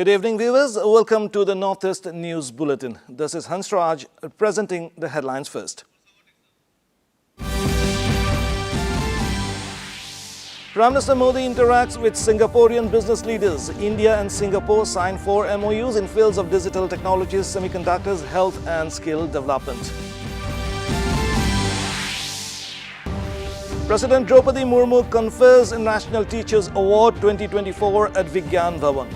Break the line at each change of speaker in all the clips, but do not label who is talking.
Good evening, viewers. Welcome to the Northeast News Bulletin. This is Hansraj presenting the headlines first. Prime Minister Modi interacts with Singaporean business leaders. India and Singapore sign 4 MOUs in fields of digital technologies, semiconductors, health and skill development. President Draupadi Murmu confers National Teachers Award 2024 at Vigyan Bhavan.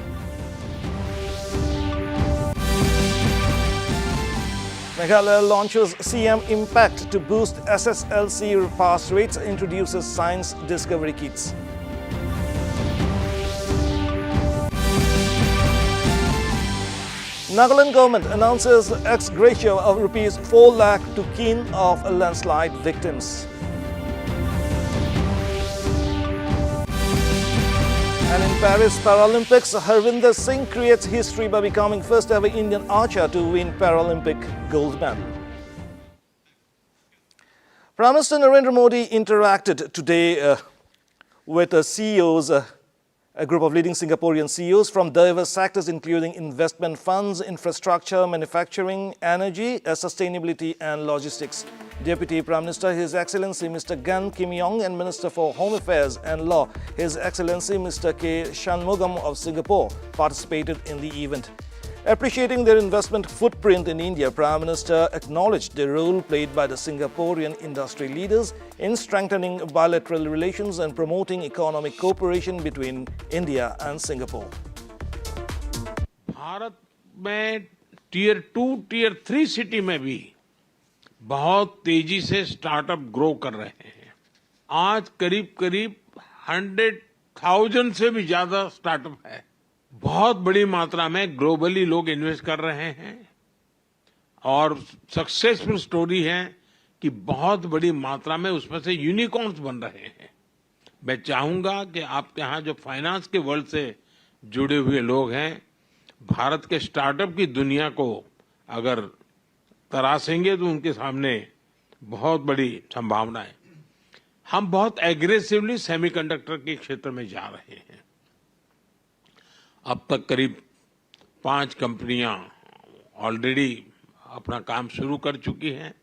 Meghalaya launches CM Impact to boost SSLC pass rates, introduces science discovery kits. Nagaland government announces ex gratia of rupees 4 lakh to kin of landslide victims. And in Paris Paralympics, Harvinder Singh creates history by becoming first ever Indian archer to win Paralympic gold medal. Prime Minister Narendra Modi interacted today with CEOs, a group of leading Singaporean CEOs from diverse sectors including investment funds, infrastructure, manufacturing, energy, sustainability and logistics. Deputy Prime Minister His Excellency Mr. Gan Kim Yong and Minister for Home Affairs and Law His Excellency Mr. K. Shanmugam of Singapore participated in the event. Appreciating their investment footprint in India, Prime Minister acknowledged the role played by the Singaporean industry leaders in strengthening bilateral relations and promoting economic cooperation between India and Singapore.
Bharat में tier 2, tier 3 city में भी बहुत तेजी से startup grow कर रहे हैं। आज करीब 100,000 से भी ज्यादा स्टार्टअप है। बहुत बड़ी मात्रा में ग्लोबली लोग इन्वेस्ट कर रहे हैं और सक्सेसफुल स्टोरी है कि बहुत बड़ी मात्रा में उसमें से यूनिकॉर्न्स बन रहे हैं। मैं चाहूंगा कि आपके यहाँ जो फाइनेंस के वर्ल्ड से जुड़े हुए लोग हैं, भारत के स्टार्टअप की दुनिया को अगर तरासेंगे तो उनके सामने बहुत बड़ी संभावना है। हम बहुत एग्रेसिवली सेमीकंडक्टर के क्षेत्र में जा रहे हैं। अब तक करीब 5 कंपनियां ऑलरेडी अपना काम शुरू कर चुकी हैं।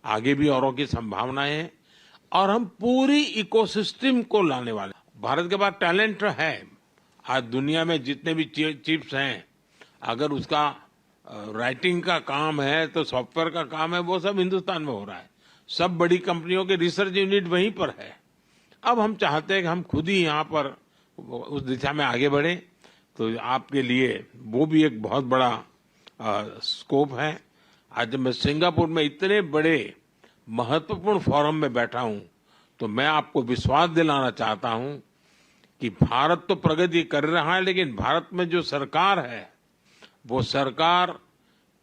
आगे भी औरों की संभावनाएं हैं और हम पूरी इकोसिस्टम को लाने वाले। भारत के पास टैलेंट है। आज दुनिया में जितने भी चिप्स हैं, अगर उसका राइटिंग का काम है तो सॉफ्टवेयर का काम है, वो सब हिंदुस्तान में हो रहा है। सब बड़ी कंपनियों के रिसर्च यूनिट वहीं पर है। अब हम चाहते हैं कि हम खुद ही यहाँ पर उस दिशा में आगे बढ़े, तो आपके लिए वो भी एक बहुत बड़ा स्कोप है। आज जब मैं सिंगापुर में इतने बड़े महत्वपूर्ण फोरम में बैठा हूँ, तो मैं आपको विश्वास दिलाना चाहता हूँ कि भारत तो प्रगति कर रहा है, लेकिन भारत में जो सरकार है, वो सरकार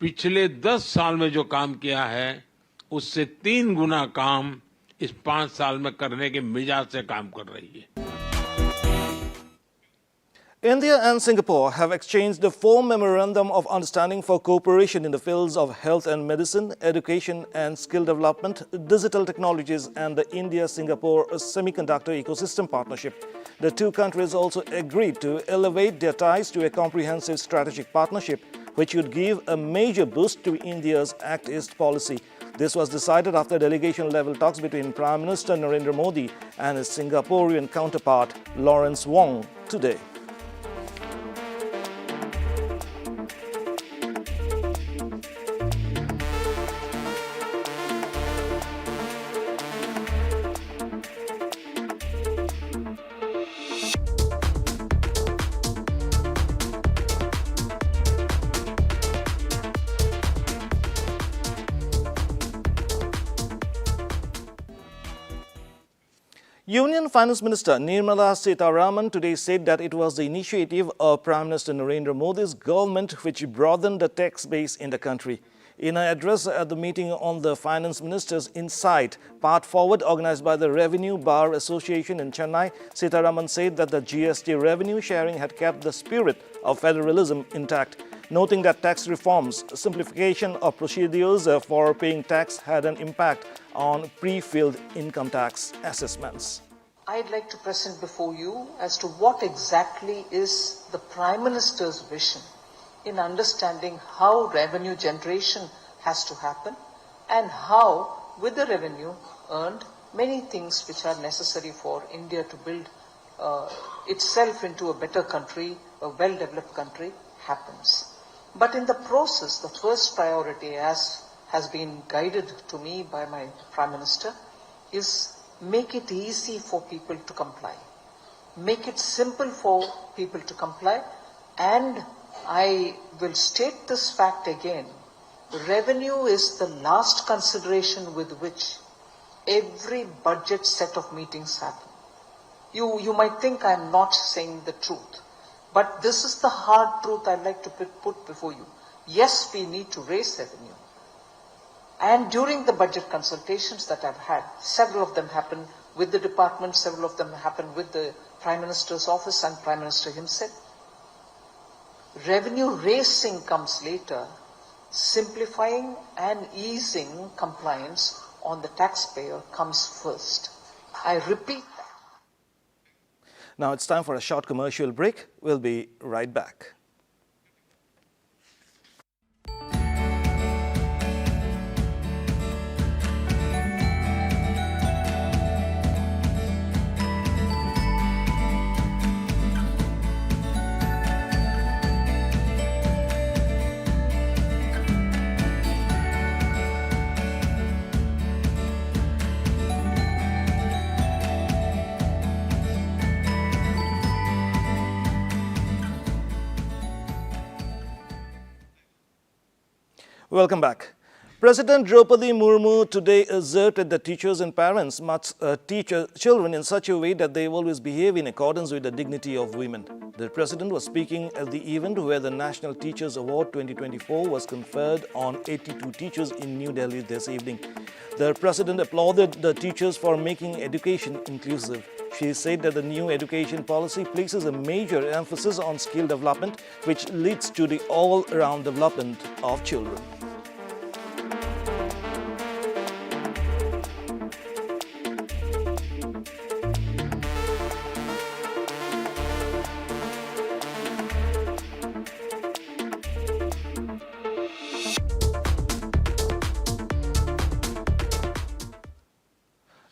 पिछले 10 साल में जो काम किया है, उससे 3 गुना काम इस 5 साल में करने के मिजाज से काम कर रही है।
India and Singapore have exchanged the 4 Memorandum of Understanding for cooperation in the fields of health and medicine, education and skill development, digital technologies and the India-Singapore Semiconductor Ecosystem Partnership. The 2 countries also agreed to elevate their ties to a comprehensive strategic partnership, which would give a major boost to India's Act East policy. This was decided after delegation-level talks between Prime Minister Narendra Modi and his Singaporean counterpart, Lawrence Wong, today. Union Finance Minister Nirmala Sitharaman today said that it was the initiative of Prime Minister Narendra Modi's government which broadened the tax base in the country. In an address at the meeting on the Finance Ministers Insight Path Forward organized by the Revenue Bar Association in Chennai, Sitharaman said that the GST revenue sharing had kept the spirit of federalism intact, noting that tax reforms, simplification of procedures for paying tax had an impact on pre-filled income tax assessments.
I'd like to present before you as to what exactly is the Prime Minister's vision in understanding how revenue generation has to happen and how, with the revenue earned, many things which are necessary for India to build itself into a better country, a well-developed country, happens. But in the process, the first priority, as has been guided to me by my Prime Minister, is make it easy for people to comply. Make it simple for people to comply. And I will state this fact again. Revenue is the last consideration with which every budget set of meetings happen. You might think I'm not saying the truth, but this is the hard truth I'd like to put before you. Yes, we need to raise revenue. And during the budget consultations that I've had, several of them happen with the department, several of them happen with the Prime Minister's office and Prime Minister himself. Revenue raising comes later. Simplifying and easing compliance on the taxpayer comes first. I repeat that.
Now it's time for a short commercial break. We'll be right back. Welcome back. President Draupadi Murmu today asserted that teachers and parents must teach children in such a way that they always behave in accordance with the dignity of women. The president was speaking at the event where the National Teachers Award 2024 was conferred on 82 teachers in New Delhi this evening. The president applauded the teachers for making education inclusive. She said that the new education policy places a major emphasis on skill development, which leads to the all-round development of children.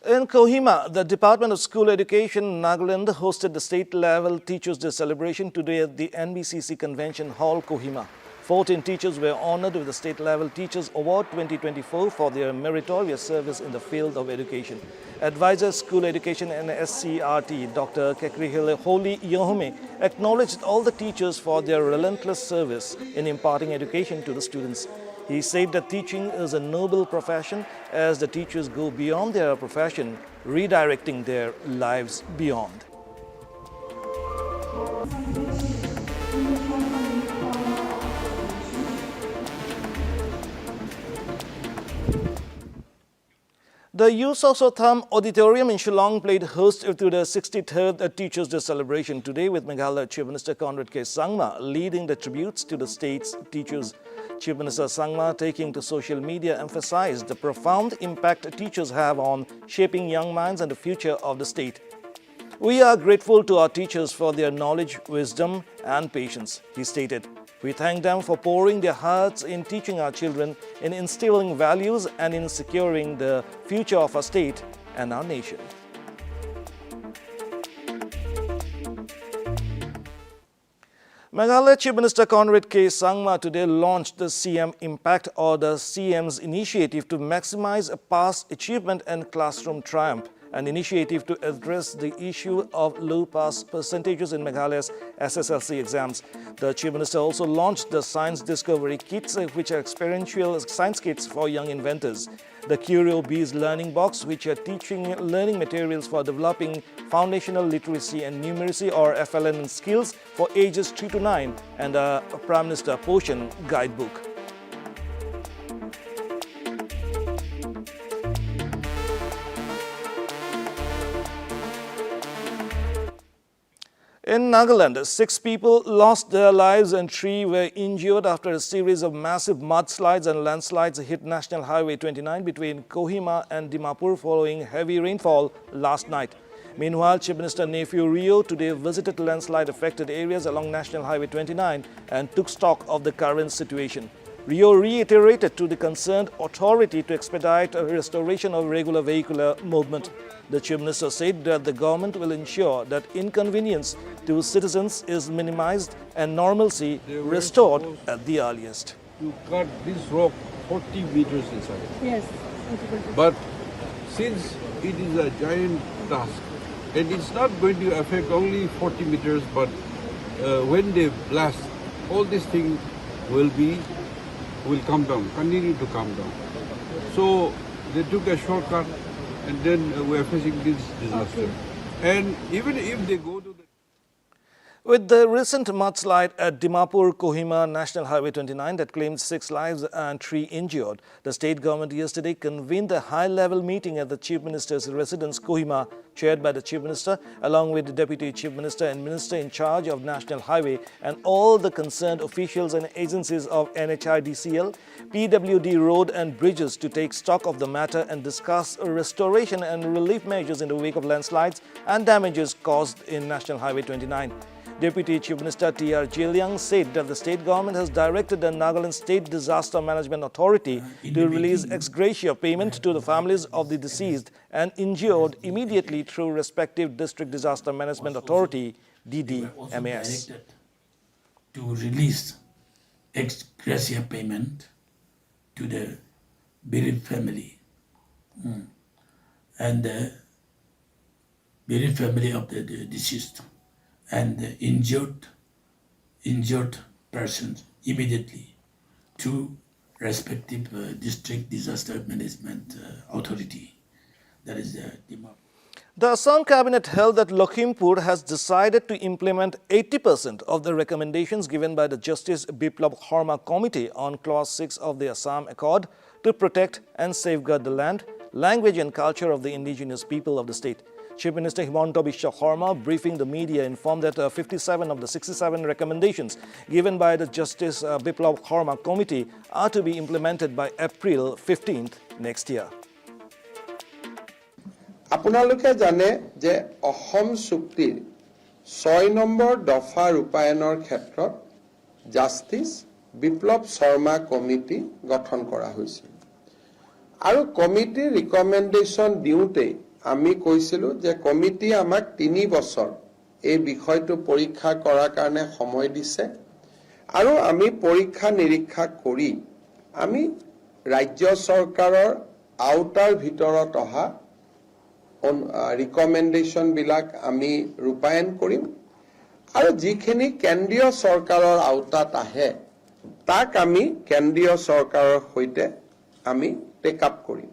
In Kohima, the Department of School Education, Nagaland, hosted the state-level Teachers' Day celebration today at the NBCC Convention Hall, Kohima. 14 teachers were honored with the State-Level Teachers Award 2024 for their meritorious service in the field of education. Advisor School Education and SCRT, Dr. Kekrihile Holi Yohume, acknowledged all the teachers for their relentless service in imparting education to the students. He said that teaching is a noble profession as the teachers go beyond their profession, redirecting their lives beyond. The Yusosotham Auditorium in Shillong played host to the 63rd Teachers' Day celebration today, with Meghalaya Chief Minister Conrad K. Sangma leading the tributes to the state's teachers. Chief Minister Sangma, taking to social media, emphasized the profound impact teachers have on shaping young minds and the future of the state. We are grateful to our teachers for their knowledge, wisdom, and patience, he stated. We thank them for pouring their hearts in teaching our children, in instilling values, and in securing the future of our state and our nation. Meghalaya Chief Minister Conrad K. Sangma today launched the CM Impact, or the CM's initiative to maximize past achievement and classroom triumph, an initiative to address the issue of low pass percentages in Meghalaya's SSLC exams. The Chief Minister also launched the Science Discovery Kits, which are experiential science kits for young inventors. The Curio Bees Learning Box, which are teaching learning materials for developing foundational literacy and numeracy, or FLN, skills for ages 3 to 9, and a Prime Minister Portion Guidebook. In Nagaland, 6 people lost their lives and 3 were injured after a series of massive mudslides and landslides hit National Highway 29 between Kohima and Dimapur following heavy rainfall last night. Meanwhile, Chief Minister Nephew Rio today visited landslide-affected areas along National Highway 29 and took stock of the current situation. Rio reiterated to the concerned authority to expedite a restoration of regular vehicular movement. The Chief Minister said that the government will ensure that inconvenience to citizens is minimized and normalcy restored at the earliest.
To cut this rock 40 meters inside.
Yes.
But since it is a giant task, and it's not going to affect only 40 meters, but when they blast, all these things will come down, continue to come down. So they took a shortcut, and then we are facing this disaster.
Okay.
And even if they go to the...
With the recent mudslide at Dimapur-Kohima National Highway 29 that claimed 6 lives and 3 injured, the state government yesterday convened a high-level meeting at the Chief Minister's residence, Kohima, chaired by the Chief Minister, along with the Deputy Chief Minister and Minister in charge of National Highway and all the concerned officials and agencies of NHIDCL, PWD Road and Bridges to take stock of the matter and discuss restoration and relief measures in the wake of landslides and damages caused in National Highway 29. Deputy Chief Minister T.R. Jiliang said that the state government has directed the Nagaland State Disaster Management Authority to release ex gratia payment to the families of the deceased and injured immediately through respective District Disaster Management Authority, DDMAS.
To release ex gratia payment to the bereaved family and the bereaved family of the deceased and the injured persons immediately to respective District Disaster Management Authority, that is the Dimapur.
The Assam Cabinet held that Lakhimpur has decided to implement 80% of the recommendations given by the Justice Biplab Harma Committee on Clause 6 of the Assam Accord to protect and safeguard the land, language and culture of the indigenous people of the state. Chief Minister Himanta Biswa Sarma, briefing the media, informed that 57 of the 67 recommendations given by the Justice Biplab Harma Committee are to be implemented by April 15th next year.
আপোনালোকে জানে যে অসম চুক্তিৰ 6 number দফা ৰূপায়ণৰ ক্ষেত্ৰত জাষ্টিস বিপ্লৱ Sharma committee গঠন কৰা হৈছিল আৰু কমিটিৰ ৰিকমেন্ডেশন দিওতে আমি কৈছিলো যে কমিটি আমাক 3 বছৰ এই বিষয়টো পৰীক্ষা কৰাৰ কাৰণে সময় দিছে আৰু আমি পৰীক্ষা নিৰীক্ষা কৰি আমি ৰাজ্য চৰকাৰৰ আউটাৰ ভিতৰত অহা recommendation বিলাক আমি ৰূপায়ণ কৰিম আৰু যিখিনি কেন্দ্ৰীয় চৰকাৰৰ আওতাত আহে তাক আমি কেন্দ্ৰীয় চৰকাৰৰ সৈতে আমি take up Karim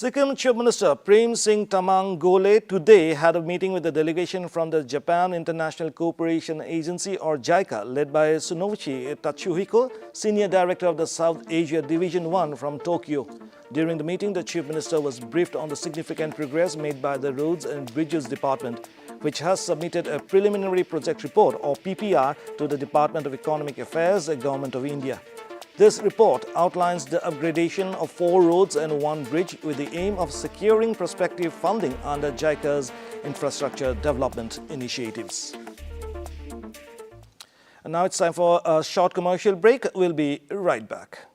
Sikkim Chief Minister Prem Singh Tamang Gole today had a meeting with a delegation from the Japan International Cooperation Agency or JICA led by Tsunobuchi Tatsuhiko, Senior Director of the South Asia Division 1 from Tokyo. During the meeting, the Chief Minister was briefed on the significant progress made by the Roads and Bridges Department, which has submitted a preliminary project report or PPR to the Department of Economic Affairs, Government of India. This report outlines the upgradation of 4 roads and 1 bridge with the aim of securing prospective funding under JICA's infrastructure development initiatives. And now it's time for a short commercial break. We'll be right back.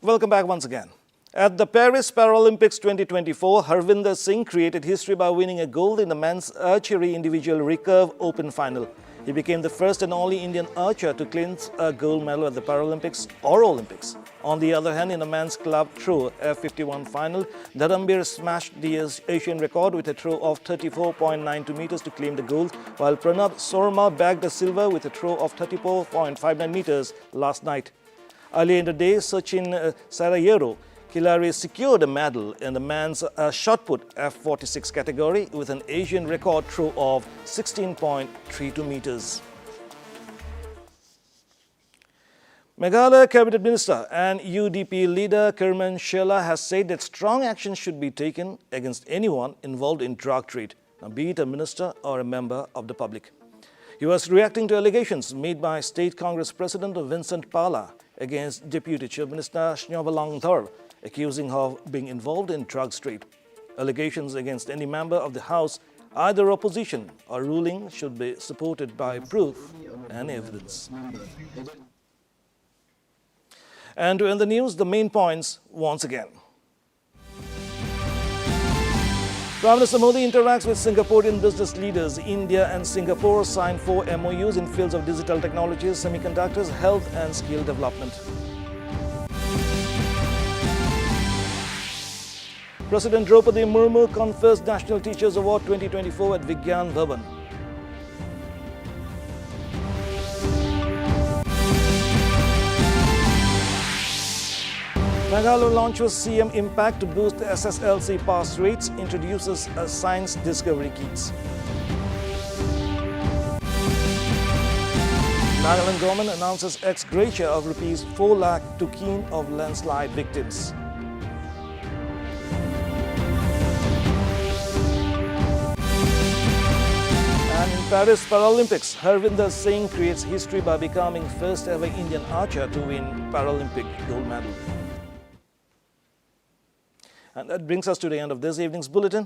Welcome back once again. At the Paris Paralympics 2024, Harvinder Singh created history by winning a gold in the men's archery individual recurve open final. He became the first and only Indian archer to clinch a gold medal at the Paralympics or Olympics. On the other hand, in the men's club throw F51 final, Dhadambir smashed the Asian record with a throw of 34.92 meters to claim the gold, while Pranab Sorma bagged the silver with a throw of 34.59 meters last night. Earlier in the day, Sachin Sarayero Hilary secured a medal in the men's shot put F46 category with an Asian record throw of 16.32 meters. Meghalaya Cabinet Minister and UDP leader Kerman Shela has said that strong action should be taken against anyone involved in drug trade, be it a minister or a member of the public. He was reacting to allegations made by State Congress President Vincent Pala against Deputy Chief Minister Snyobalang Thor, accusing her of being involved in drugs trade. Allegations against any member of the House, either opposition or ruling, should be supported by proof and evidence. And to end the news, the main points once again. Prime Minister Modi interacts with Singaporean business leaders. India and Singapore signed 4 MOUs in fields of digital technologies, semiconductors, health and skill development. President Draupadi Murmu confers National Teachers Award 2024 at Vigyan Bhavan. Meghalaya launches CM Impact to boost SSLC pass rates, introduces a science discovery kits. Nagaland government announces ex gratia of rupees 4 lakh to keen of landslide victims. And in Paris Paralympics, Harvinder Singh creates history by becoming first ever Indian archer to win Paralympic gold medal. And that brings us to the end of this evening's bulletin.